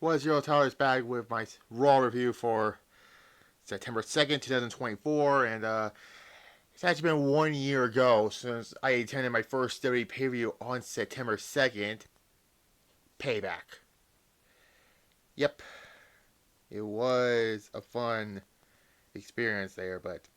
Was Zero Tyler's back with my Raw review for September 2nd, 2024, and it's actually been 1 year ago since I attended my first WWE pay-per-view on September 2nd. Payback. Yep, it was a fun experience there, but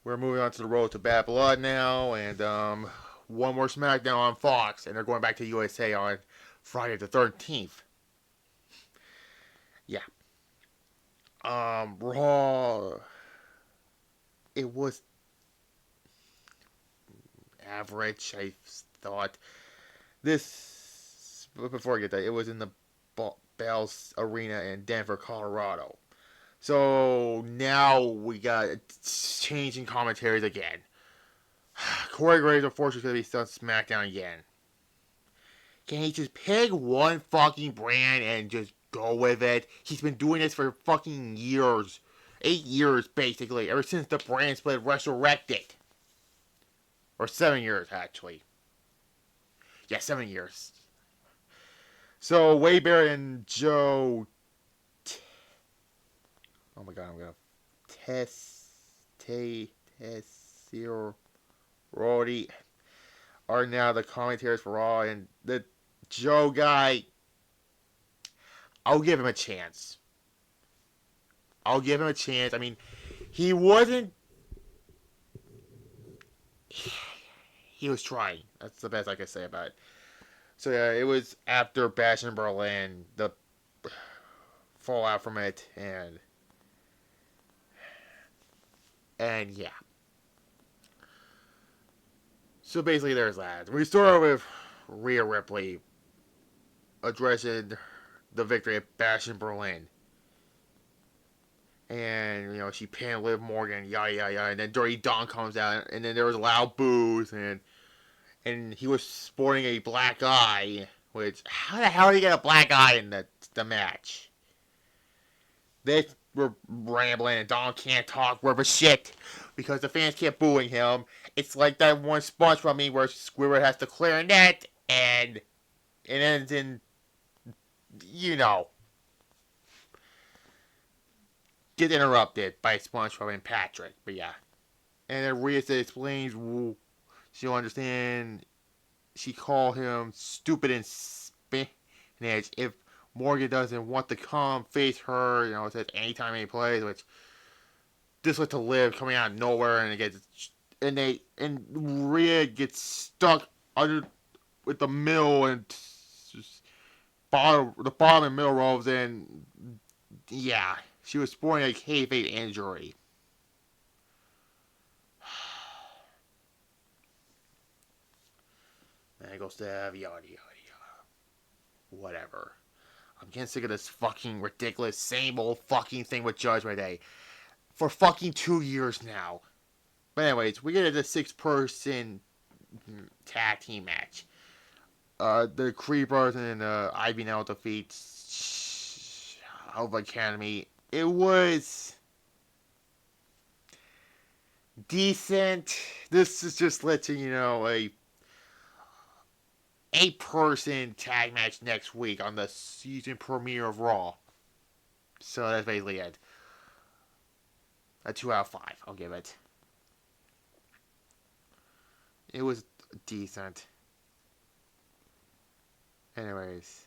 we're moving on to the road to Bad Blood now, and one more SmackDown on Fox, and they're going back to USA on Friday the 13th. Yeah. Raw. It was average. I thought this before I get that it was in the Bells Arena in Denver, Colorado. So now we got changing commentaries again. Corey Graves unfortunately is going to be on SmackDown again. Can he just pick one fucking brand and just go with it? He's been doing this for fucking years. 8 years basically, ever since the brand split resurrected. Or 7 years actually. Yeah, 7 years. So Wade Barrett and Joe. Oh my god, I'm gonna Tessio Roddy are now the commentators for Raw, and the Joe guy. I'll give him a chance. I'll give him a chance. I mean, he wasn't. He was trying. That's the best I can say about it. So yeah, it was after Bash in Berlin, the fallout from it, and yeah. So basically, there's that. We start with Rhea Ripley addressing the victory at Bash in Berlin. And, she pinned Liv Morgan, yada, yada, yada. And then Dirty Don comes out, and then there was loud boos, and he was sporting a black eye, which, how the hell did he get a black eye in the match? They were rambling, and Don can't talk worth a shit because the fans kept booing him. It's like that one SpongeBob meme where Squidward has the clarinet, and it ends in, you know, get interrupted by SpongeBob and Patrick. But yeah. And then Rhea explains she'll understand. She called him stupid and Spanish. If Morgan doesn't want to come face her, it says anytime, any place, which this was to Liv coming out of nowhere, and it gets and Rhea gets stuck under with the middle and the bottom and middle rolls, and yeah, she was sporting a kayfabe injury. Ankle stab, yada yada yada. Whatever. I'm getting sick of this fucking ridiculous same old fucking thing with Judgment Day for fucking 2 years now. But anyways, we get into the 6-person tag team match. The Creepers and Ivy now defeats Alpha Academy. It was decent. This is just letting you know a 8-person tag match next week on the season premiere of Raw. So that's basically it. A 2 out of 5, I'll give it. It was decent. Anyways.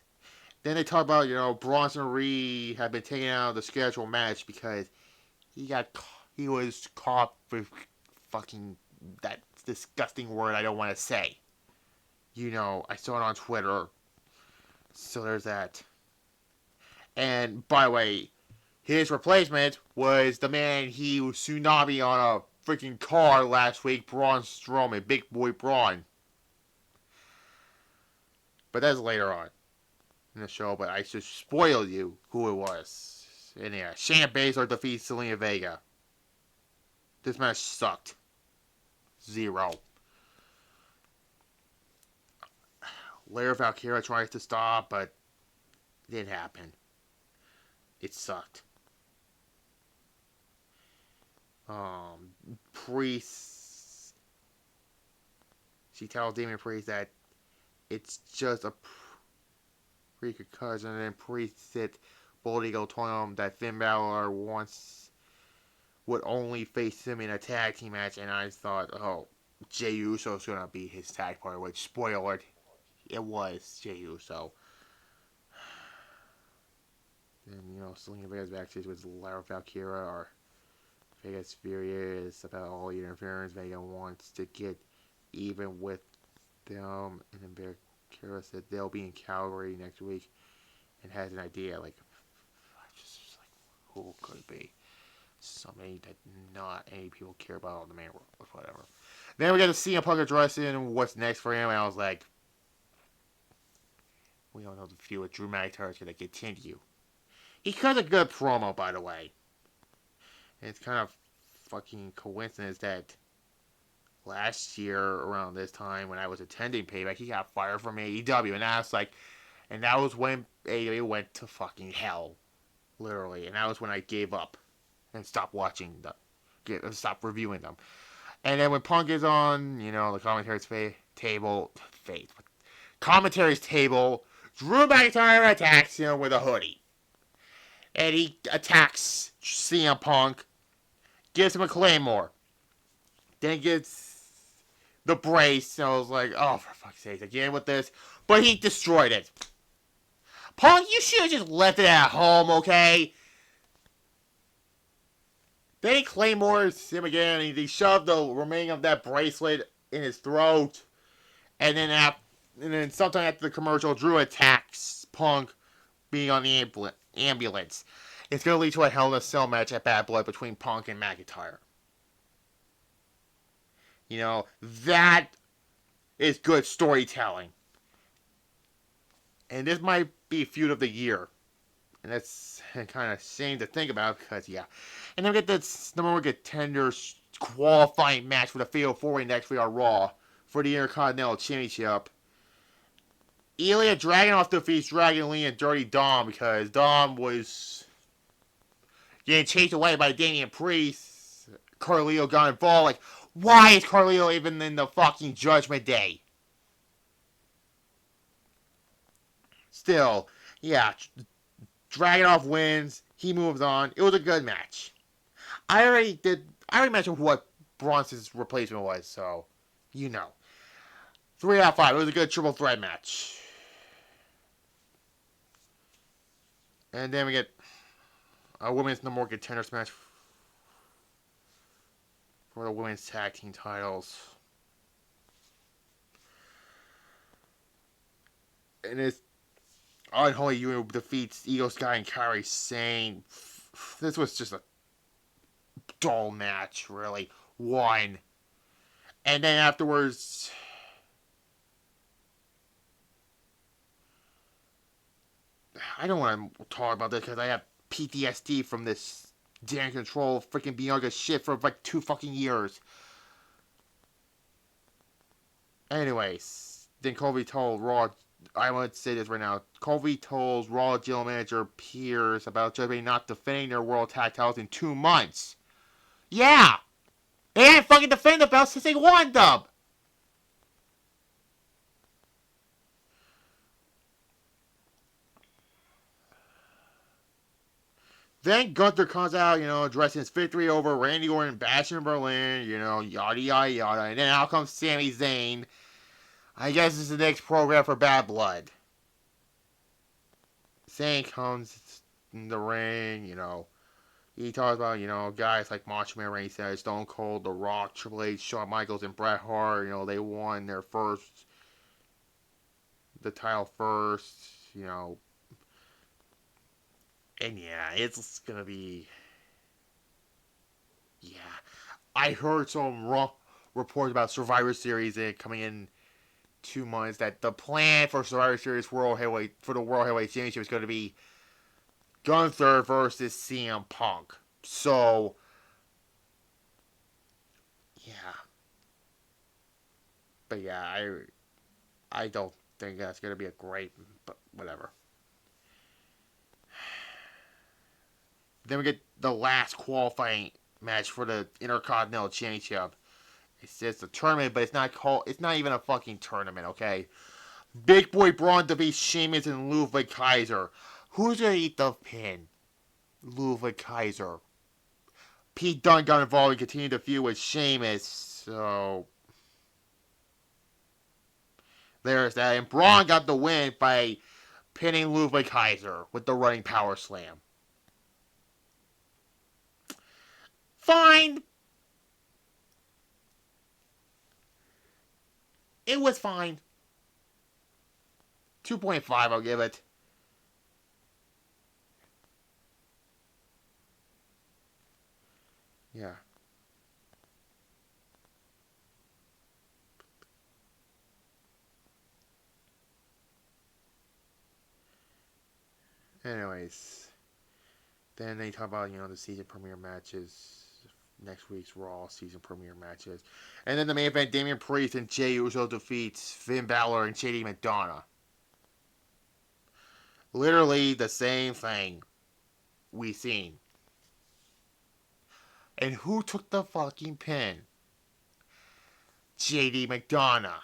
Then they talk about, Bronson Reed had been taken out of the scheduled match because he was caught with fucking that disgusting word I don't want to say. I saw it on Twitter. So there's that. And by the way, his replacement was the man he was tsunami on a freaking car last week, Braun Strowman, Big Boy Braun. But that's later on in the show, but I should spoil you who it was. And yeah, Shayna Baszler defeats Zelina Vega. This match sucked. 0. Later Valkyria tries to stop, but it didn't happen. It sucked. Priest. She tells Demon Priest that it's just a because and then Priest said Bald Eagle told him that Finn Balor once would only face him in a tag team match, and I thought, oh, Jey Uso's gonna be his tag partner, which, spoiler alert, it was Jey Uso. And, Selena Vega's backstage with Lara Valkyria, or Vega's furious about all the interference. Vega wants to get even with them, and then Valkyria said they'll be in Calgary next week, and has an idea, like, just like, who could it be? Somebody that not any people care about on the main world, whatever. Then we got to see CM Punk addressing what's next for him, and I was like, we don't know the feud with Drew McIntyre is going to continue. He cut a good promo, by the way. And it's kind of fucking coincidence that last year around this time when I was attending Payback, he got fired from AEW, and that was when AEW went to fucking hell, literally, and that was when I gave up and stopped watching them, stopped reviewing them. And then when Punk is on, the commentary's table, Drew McIntyre attacks him with a hoodie. And he attacks CM Punk, gives him a Claymore. Then gets the brace, and I was like, oh, for fuck's sake, again with this. But he destroyed it. Punk, you should have just left it at home, okay? Then he Claymores him again, and he shoved the remaining of that bracelet in his throat. And then sometime after the commercial, Drew attacks Punk being on the ambulance. It's going to lead to a Hell in a Cell match at Bad Blood between Punk and McIntyre. That is good storytelling. And this might be feud of the year. And that's kind of shame to think about because, yeah. And then we get this number one contenders qualifying match for the Fatal 4-Way next for our Raw for the Intercontinental Championship. Ilya Dragunov defeats Dragon Lee and Dirty Dom because Dom was getting chased away by Damian Priest. Carlito got involved. Like, why is Carlito even in the fucking Judgment Day? Still, yeah, Dragunov wins. He moves on. It was a good match. I already mentioned what Bronson's replacement was, so 3 out of 5. It was a good triple threat match. And then we get a women's number one contenders match for the women's tag team titles. And it's Unholy Union defeats Ego Sky and Kairi Sane. This was just a dull match, really. One. And then afterwards, I don't want to talk about this because I have PTSD from this damn control freaking Bianca shit for like 2 fucking years. Anyways, then Kobe told Raw, I want to say this right now, Kobe told Raw General Manager Pierce about WWE not defending their World Tag Titles in 2 months. Yeah! They ain't fucking defended the belts since they won them! Then Gunther comes out, addressing his victory over Randy Orton, Bash in Berlin, yada yada yada. And then out comes Sami Zayn. I guess this is the next program for Bad Blood. Zayn comes in the ring, He talks about, guys like Macho Man Randy Savage, Stone Cold, The Rock, Triple H, Shawn Michaels, and Bret Hart, they won the title first, And yeah, it's gonna be. Yeah. I heard some raw reports about Survivor Series coming in 2 months that the plan for Survivor Series for the World Heavyweight Championship is going to be Gunther versus CM Punk. So, yeah. But yeah, I don't think that's going to be a great, but whatever. Then we get the last qualifying match for the Intercontinental Championship. It's just a tournament, but it's not even a fucking tournament, okay? Big Boy Braun defeats Sheamus and Ludwig Kaiser. Who's gonna eat the pin? Ludwig Kaiser. Pete Dunne got involved and continued to feud with Sheamus. So there's that. And Braun got the win by pinning Ludwig Kaiser with the running power slam. Fine. It was fine. 2.5, I'll give it. Yeah. Anyways, then they talk about, the season premiere matches, next week's Raw season premiere matches. And then the main event, Damian Priest and Jey Uso defeats Finn Balor and JD McDonough. Literally the same thing we seen. And who took the fucking pin? JD McDonough.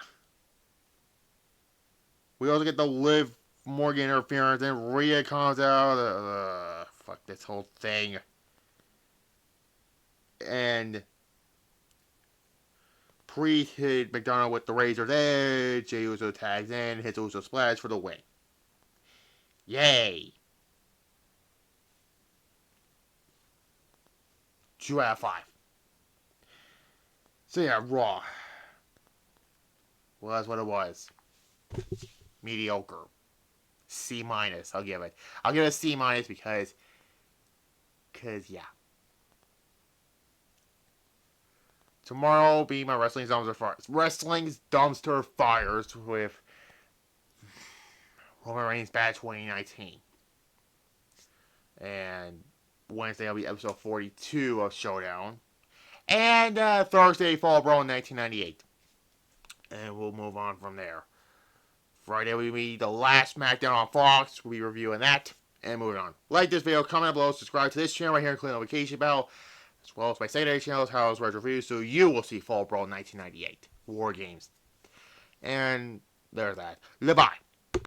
We also get the Liv Morgan interference, and Rhea comes out. Fuck this whole thing. And Priest hit McDonough with the Razor's Edge. Jey Uso tags in, hits Uso Splash for the win. Yay! 2 out of 5. So yeah, Raw. Well, that's what it was. Mediocre. C minus. I'll give it. I'll give it a C minus because yeah. Tomorrow will be my Wrestling's Dumpster Fires with Roman Reigns Bad 2019. And Wednesday will be episode 42 of Showdown. And Thursday, Fall Brawl in 1998. And we'll move on from there. Friday will be the last SmackDown on Fox. We'll be reviewing that. And moving on. Like this video, comment below, subscribe to this channel right here, and click the notification bell. As well as my secondary channels, House Red Reviews, so you will see Fall Brawl 1998. War Games. And there's that. Goodbye.